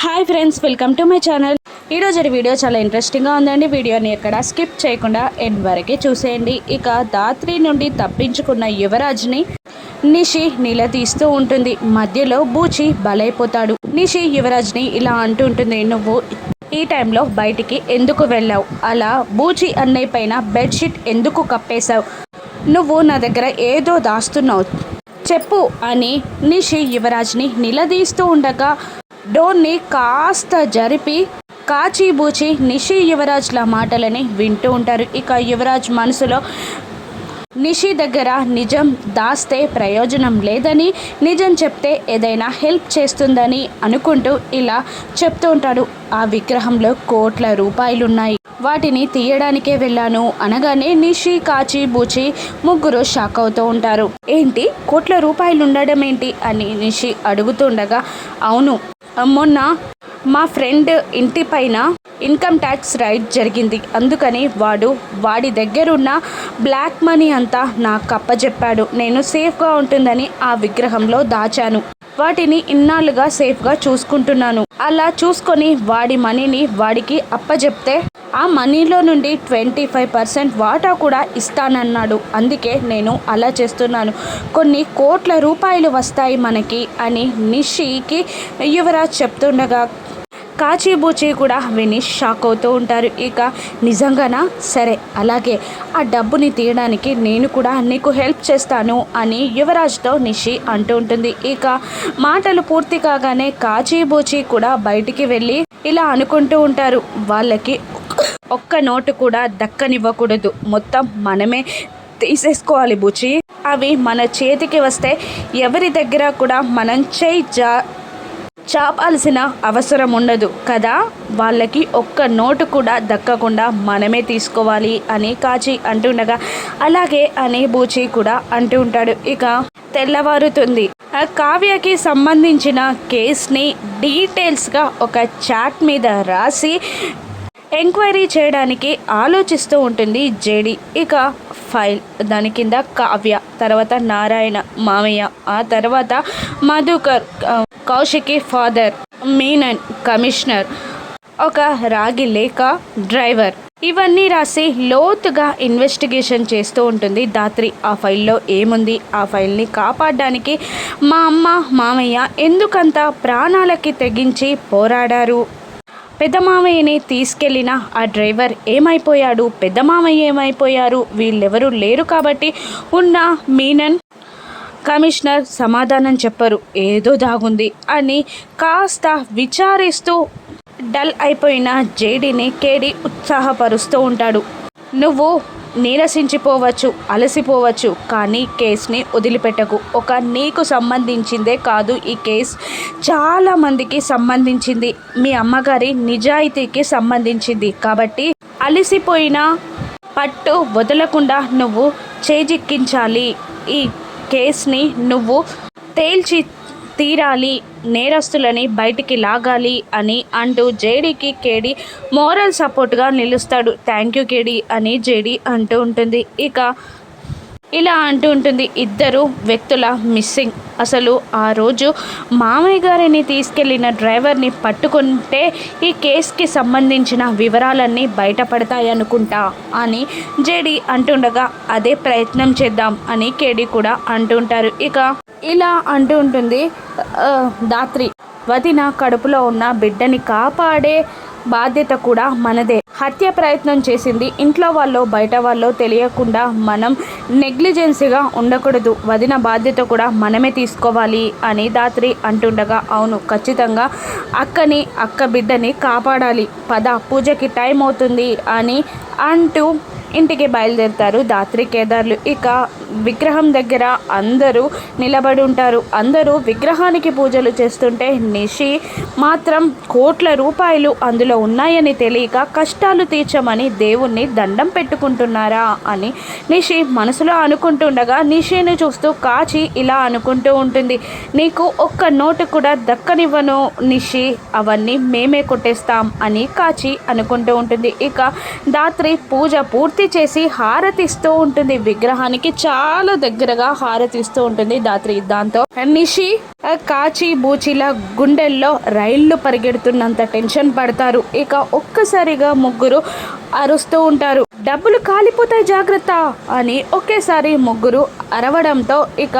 Hi friends, welcome to my channel. ఈరోజు video చాలా ఇంట్రెస్టింగ్గా ఉందండి. వీడియోని ఎక్కడ స్కిప్ చేయకుండా ఎండ్ వరకే చూసేయండి. ఇక దాత్రి నుండి తప్పించుకున్న యువరాజ్ని నిషి నిలదీస్తూ ఉంటుంది. మధ్యలో బూచి బలైపోతాడు. నిషి యువరాజ్ని ఇలా అంటూ ఉంటుంది, నువ్వు ఈ టైంలో బయటికి ఎందుకు వెళ్ళావు? అలా బూచి అన్నయ్య పైన బెడ్షీట్ ఎందుకు కప్పేశావు? నువ్వు నా దగ్గర ఏదో దాస్తున్నావు, చెప్పు అని నిషి యువరాజ్ని నిలదీస్తూ ఉండగా డోర్ని కాస్త జరిపి కాచిబూచి నిషి యువరాజ్ల మాటలని వింటూ ఉంటారు. ఇక యువరాజ్ మనసులో నిషి దగ్గర నిజం దాస్తే ప్రయోజనం లేదని, నిజం చెప్తే ఏదైనా హెల్ప్ చేస్తుందని అనుకుంటూ ఇలా చెప్తూ ఉంటాడు. ఆ విగ్రహంలో కోట్ల రూపాయలున్నాయి, వాటిని తీయడానికే వెళ్ళాను అనగానే నిషి కాచిబూచి ముగ్గురు షాక్ అవుతూ ఉంటారు. ఏంటి, కోట్ల రూపాయలు ఉండడం ఏంటి అని నిషి అడుగుతుండగా, అవును, మొన్న మా ఫ్రెండ్ ఇంటి పైన ఇన్కమ్ ట్యాక్స్ రైడ్ జరిగింది, అందుకని వాడి దగ్గరున్న బ్లాక్ మనీ అంతా నాకు అప్పచెప్పాడు. నేను సేఫ్గా ఉంటుందని ఆ విగ్రహంలో దాచాను. వాటిని ఇన్నాళ్ళుగా సేఫ్గా చూసుకుంటున్నాను. అలా చూసుకొని వాడి మనీని వాడికి అప్పచెప్తే ఆ మనీలో నుండి 25% వాటా కూడా ఇస్తానన్నాడు. అందుకే నేను అలా చేస్తున్నాను. కొన్ని కోట్ల రూపాయలు వస్తాయి మనకి అని నిషికి యువరాజ్ చెప్తుండగా కాచిబూచి కూడా విని షాక్ అవుతూ ఉంటారు. ఇక నిజంగానా? సరే, అలాగే ఆ డబ్బుని తీయడానికి నేను కూడా నీకు హెల్ప్ చేస్తాను అని యువరాజ్తో నిషి అంటూ ఉంటుంది. ఇక మాటలు పూర్తి కాగానే కాచిబూచి కూడా బయటికి వెళ్ళి ఇలా అనుకుంటూ ఉంటారు, వాళ్ళకి ఒక్క నోటు కూడా దక్కనివ్వకూడదు, మొత్తం మనమే తీసేసుకోవాలి బూచి. అవి మన చేతికి వస్తే ఎవరి దగ్గర కూడా మనం చాపాల్సిన అవసరం ఉండదు కదా, వాళ్ళకి ఒక్క నోటు కూడా దక్కకుండా మనమే తీసుకోవాలి అని కాచి అంటుండగా, అలాగే అని బూచి కూడా అంటూ ఉంటాడు. ఇక తెల్లవారుతుంది. కావ్యకి సంబంధించిన కేస్ని డీటెయిల్స్గా ఒక చాట్ మీద రాసి ఎంక్వైరీ చేయడానికి ఆలోచిస్తూ ఉంటుంది జేడి. ఇక ఫైల్, దాని కింద కావ్య, తర్వాత నారాయణ మామయ్య, ఆ తర్వాత మధుకర్ కౌశికి ఫాదర్, మీనన్ కమిషనర్, ఒక రాగి లేక డ్రైవర్, ఇవన్నీ రాసి లోతుగా ఇన్వెస్టిగేషన్ చేస్తూ ఉంటుంది దాత్రి. ఆ ఫైల్లో ఏముంది, ఆ ఫైల్ని కాపాడడానికి మా అమ్మ మామయ్య ఎందుకంత ప్రాణాలకి తెగించి పోరాడారు, పెద్ద మామయ్యని తీసుకెళ్ళిన ఆ డ్రైవర్ ఏమైపోయాడు, పెద్ద మామయ్య ఏమైపోయారు, వీళ్ళెవరూ లేరు కాబట్టి ఉన్న మీనన్ కమిషనర్ సమాధానం చెప్పరు, ఏదో దాగుంది అని కాస్త విచారిస్తూ డల్ అయిపోయిన జేడీని కేడి ఉత్సాహపరుస్తూ ఉంటాడు. నువ్వు నీరసించిపోవచ్చు, అలసిపోవచ్చు, కానీ కేసుని వదిలిపెట్టకు. ఒక నీకు సంబంధించిందే కాదు, ఈ కేసు చాలామందికి సంబంధించింది, మీ అమ్మగారి నిజాయితీకి సంబంధించింది. కాబట్టి అలసిపోయిన పట్టు వదలకుండా నువ్వు చేజిక్కించాలి, ఈ కేసుని నువ్వు తేల్చి తీరాలి, నేరస్తులని బయటికి లాగాలి అని అంటూ జేడీకి కేడి మోరల్ సపోర్ట్గా నిలుస్తాడు. థ్యాంక్ యూ కేడి అని జేడీ అంటూ ఉంటుంది. ఇక ఇలా అంటూ ఉంటుంది, ఇద్దరు వ్యక్తుల మిస్సింగ్. అసలు ఆ రోజు మామయ్య గారిని తీసుకెళ్లిన డ్రైవర్ని పట్టుకుంటే ఈ కేసుకి సంబంధించిన వివరాలన్నీ బయటపడతాయనుకుంటా అని జేడీ అంటుండగా, అదే ప్రయత్నం చేద్దాం అని కేడి కూడా అంటుంటారు. ఇక ఇలా అంటూ ఉంటుంది దాత్రి, వదిన కడుపులో ఉన్న బిడ్డని కాపాడే బాధ్యత కూడా మనదే. హత్య ప్రయత్నం చేసింది ఇంట్లో వాళ్ళు బయట వాళ్ళు తెలియకుండా మనం నెగ్లిజెన్సీగా ఉండకూడదు, వదిన బాధ్యత కూడా మనమే తీసుకోవాలి అని దాత్రి అంటుండగా, అవును, ఖచ్చితంగా అక్క బిడ్డని కాపాడాలి, పద పూజకి టైం అవుతుంది అని అంటూ ఇంటికి బయలుదేరుతారు దాత్రి కేదార్లు. ఇక విగ్రహం దగ్గర అందరూ నిలబడి ఉంటారు. అందరూ విగ్రహానికి పూజలు చేస్తుంటే నిషి మాత్రం కోట్ల రూపాయలు అందులో ఉన్నాయని తెలియక కష్టాలు తీర్చమని దేవుణ్ణి దండం పెట్టుకుంటున్నారా అని నిషి మనసులో అనుకుంటుండగా, నిషిని చూస్తూ కాచి ఇలా అనుకుంటూ ఉంటుంది, నీకు ఒక్క నోటు కూడా దక్కనివ్వను నిషి, అవన్నీ మేమే కొట్టేస్తాం అని కాచి అనుకుంటూ ఉంటుంది. ఇక దాత్రి పూజ పూర్తి ఆరతి చేసి హారతిస్తూ ఉంటుంది. విగ్రహానికి చాలా దగ్గరగా హారతిస్తూ ఉంటుంది ధాత్రి. దాంతో నిషి కాచి బూచిల గుండెల్లో రైళ్లు పరిగెడుతున్నంత టెన్షన్ పడతారు. ఇక ఒక్కసారిగా ముగ్గురు అరుస్తూ ఉంటారు, డబ్బులు కాలిపోతాయి జాగ్రత్త అని ఒకేసారి ముగ్గురు అరవడంతో ఇక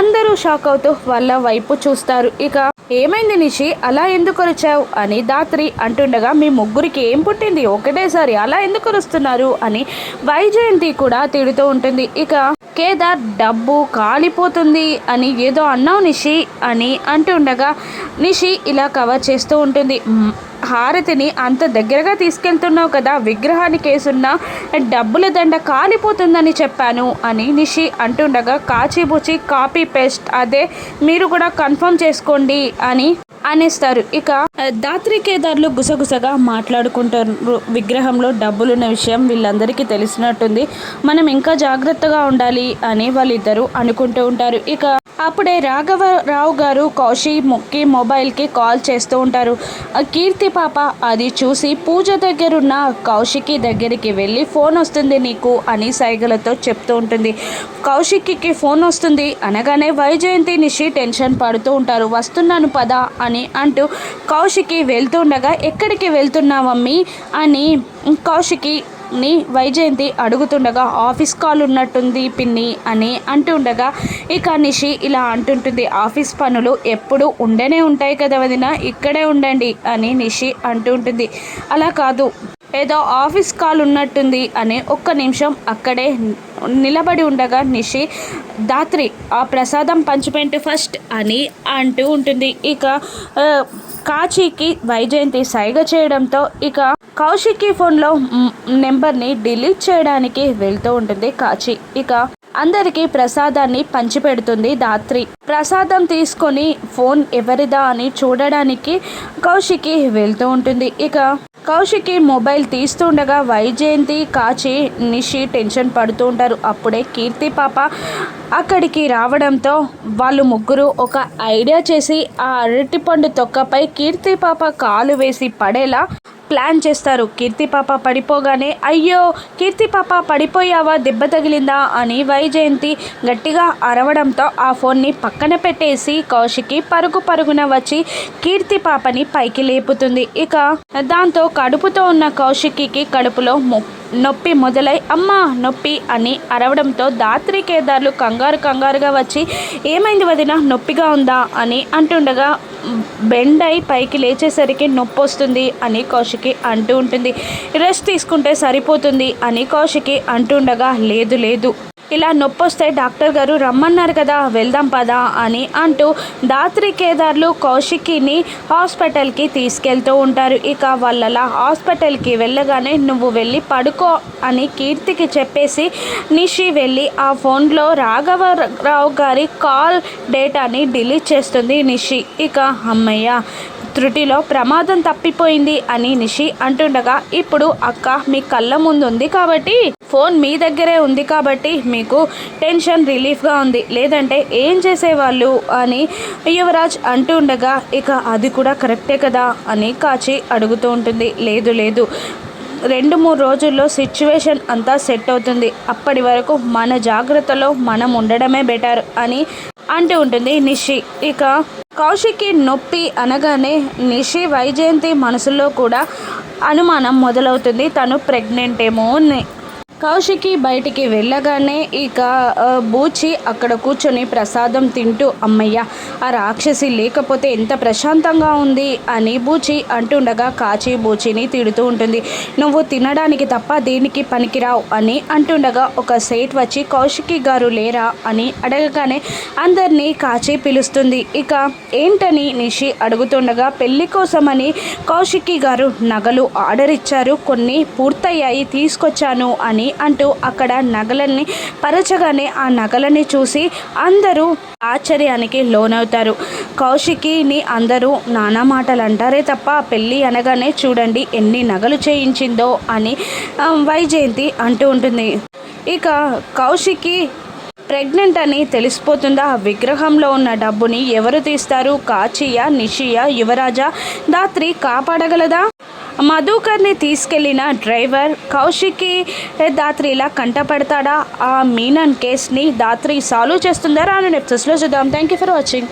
అందరూ షాక్ అవుతూ వాళ్ళ వైపు చూస్తారు. ఇక ఏమైంది నిషి, అలా ఎందుకు అరిచావు అని ధాత్రి అంటుండగా, మీ ముగ్గురికి ఏం పుట్టింది, ఒకటేసారి అలా ఎందుకు అరుస్తున్నారు అని వైజయంతి కూడా తిడుతూ ఉంటుంది. ఇక కేదార్ డబ్బు కాలిపోతుంది అని ఏదో అన్నావు నిషి అని అంటుండగా నిషి ఇలా కవర్ చేస్తూ ఉంటుంది. హారతిని అంత దగ్గరగా తీసుకెళ్తున్నావు కదా, విగ్రహానికి వేసున్న డబ్బుల దండ కాలిపోతుందని చెప్పాను అని నిషి అంటుండగా, కాచిబుచి కాపీ పేస్ట్, అదే మీరు కూడా కన్ఫర్మ్ చేసుకోండి అని అనేస్తారు. ఇక ధాత్రి కేదార్లు గుసగుసగా మాట్లాడుకుంటారు. విగ్రహంలో డబ్బులున్న విషయం వీళ్ళందరికీ తెలిసినట్టుంది, మనం ఇంకా జాగ్రత్తగా ఉండాలి అని వాళ్ళిద్దరూ అనుకుంటూ ఉంటారు. ఇక అప్పుడే రాఘవరావు గారు కౌశికి మొబైల్కి కాల్ చేస్తూ ఉంటారు. కీర్తి పాప అది చూసి పూజ దగ్గరున్న కౌశికి దగ్గరికి వెళ్ళి, ఫోన్ వస్తుంది నీకు అని సైగలతో చెప్తూ ఉంటుంది. కౌశిక్కి ఫోన్ వస్తుంది అనగానే వైజయంతి నిషి టెన్షన్ పడుతూ ఉంటారు. వస్తున్నాను పద అని అంటూ కౌశికి వెళ్తుండగా, ఎక్కడికి వెళ్తున్నావమ్మీ అని కౌశికిని వైజయంతి అడుగుతుండగా, ఆఫీస్ కాల్ ఉన్నట్టుంది పిన్ని అని అంటుండగా ఇక నిషి ఇలా అంటుంటుంది, ఆఫీస్ పనులు ఎప్పుడు ఉండనే ఉంటాయి కదా వదిన, ఇక్కడే ఉండండి అని నిషి అంటుంటుంది. అలా కాదు, ఏదో ఆఫీస్ కాల్ ఉన్నట్టుంది అని ఒక్క నిమిషం అక్కడే నిలబడి ఉండగా నిషి, ధాత్రి ఆ ప్రసాదం పంచిపెట్టు ఫస్ట్ అని అంటూ ఉంటుంది. ఇక కాచికి వైజయంతి సైగ చేయడంతో ఇక కౌశికి ఫోన్లో నెంబర్ని డిలీట్ చేయడానికి వెళ్తూ ఉంటుంది కాచి. ఇక అందరికీ ప్రసాదాన్ని పంచిపెడుతుంది ధాత్రి. ప్రసాదం తీసుకొని ఫోన్ ఎవరిదా అని చూడడానికి కౌశికి వెళ్తూ ఉంటుంది. ఇక కౌశికి మొబైల్ తీస్తుండగా వైజయంతి కాచి నిషి టెన్షన్ పడుతూ ఉంటారు. అప్పుడే కీర్తి పాప అక్కడికి రావడంతో వాళ్ళు ముగ్గురు ఒక ఐడియా చేసి ఆ అరటిపండు తొక్కపై కీర్తి పాప కాలు వేసి పడేలా ప్లాన్ చేస్తారు. కీర్తి పాప పడిపోగానే, అయ్యో కీర్తి పాప పడిపోయావా, దెబ్బ తగిలిందా అని వైజయంతి గట్టిగా అరవడంతో ఆ ఫోన్ని పక్కన పెట్టేసి కౌశికి పరుగున వచ్చి కీర్తి పాపని పైకి లేపుతుంది. ఇక దాంతో కడుపుతో ఉన్న కౌశికి కడుపులో నొప్పి మొదలై అమ్మా నొప్పి అని అరవడంతో ధాత్రి కేదార్లు కంగారుగా వచ్చి, ఏమైంది వదిన, నొప్పిగా ఉందా అని అంటుండగా, బెండై పైకి లేచేసరికి నొప్పి వస్తుంది అని కౌశికి అంటూ ఉంటుంది. రెస్ట్ తీసుకుంటే సరిపోతుంది అని కౌశికి అంటుండగా, లేదు ఇలా నొప్పి వస్తే డాక్టర్ గారు రమ్మన్నారు కదా, వెళ్దాం పదా అని అంటూ ధాత్రి కేదార్లు కౌశికిని హాస్పిటల్కి తీసుకెళ్తూ ఉంటారు. ఇక వాళ్ళలా హాస్పిటల్కి వెళ్ళగానే, నువ్వు వెళ్ళి పడుకో అని కీర్తికి చెప్పేసి నిషి వెళ్ళి ఆ ఫోన్లో రాఘవరావు గారి కాల్ డేటాని డిలీట్ చేస్తుంది నిషి. ఇక అమ్మయ్య, త్రుటిలో ప్రమాదం తప్పిపోయింది అని నిషి అంటుండగా, ఇప్పుడు అక్క మీ కళ్ళ ముందు ఉంది కాబట్టి, ఫోన్ మీ దగ్గరే ఉంది కాబట్టి మీకు టెన్షన్ రిలీఫ్గా ఉంది, లేదంటే ఏం చేసేవాళ్ళు అని యువరాజ్ అంటుండగా, ఇక అది కూడా కరెక్టే కదా అని కాచి అడుగుతూ ఉంటుంది. లేదు 2-3 రోజుల్లో సిచ్యువేషన్ అంతా సెట్ అవుతుంది, అప్పటి వరకు మన జాగ్రత్తలో మనం ఉండడమే బెటర్ అని అంటూ ఉంటుంది నిషి. ఇక కౌశికి నొప్పి అనగానే నిషి వైజయంతి మనసులో కూడా అనుమానం మొదలవుతుంది, తను ప్రెగ్నెంట్ ఏమో అని. కౌశికి బయటికి వెళ్ళగానే ఇక బూచి అక్కడ కూర్చొని ప్రసాదం తింటూ, అమ్మయ్య ఆ రాక్షసి లేకపోతే ఎంత ప్రశాంతంగా ఉంది అని బూచి అంటుండగా కాచి బూచిని తిడుతూ ఉంటుంది. నువ్వు తినడానికి తప్ప దేనికి పనికిరావు అని అంటుండగా ఒక సేట్ వచ్చి కౌశికి గారు లేరా అని అడగగానే అందరినీ కాచి పిలుస్తుంది. ఇక ఏంటని నిషి అడుగుతుండగా, పెళ్లి కోసమని కౌశికి గారు నగలు ఆర్డర్ ఇచ్చారు, కొన్ని పూర్తయ్యాయి తీసుకొచ్చాను అని అంటూ అక్కడ నగలన్నీ పరచగానే ఆ నగలని చూసి అందరూ ఆశ్చర్యానికి లోనవుతారు. కౌశికిని అందరూ నానా మాటలు అంటారే తప్ప పెళ్ళి అనగానే చూడండి ఎన్ని నగలు చేయించిందో అని వైజయంతి అంటూ ఉంటుంది. ఇక కౌశికి ప్రెగ్నెంట్ అని తెలిసిపోతుందా? విగ్రహంలో ఉన్న డబ్బుని ఎవరు తీస్తారు? కాచియా, నిషియా, యువరాజా? దాత్రి కాపాడగలదా? మధుకర్ని తీసుకెళ్లిన డ్రైవర్ కౌశిక్కి దాత్రిలా కంటపడతాడా? ఆ మీనన్ కేస్ని దాత్రి సాల్వ్ చేస్తుందా? రాను ఎపిసోడ్స్లో చూద్దాం. Thank you for watching.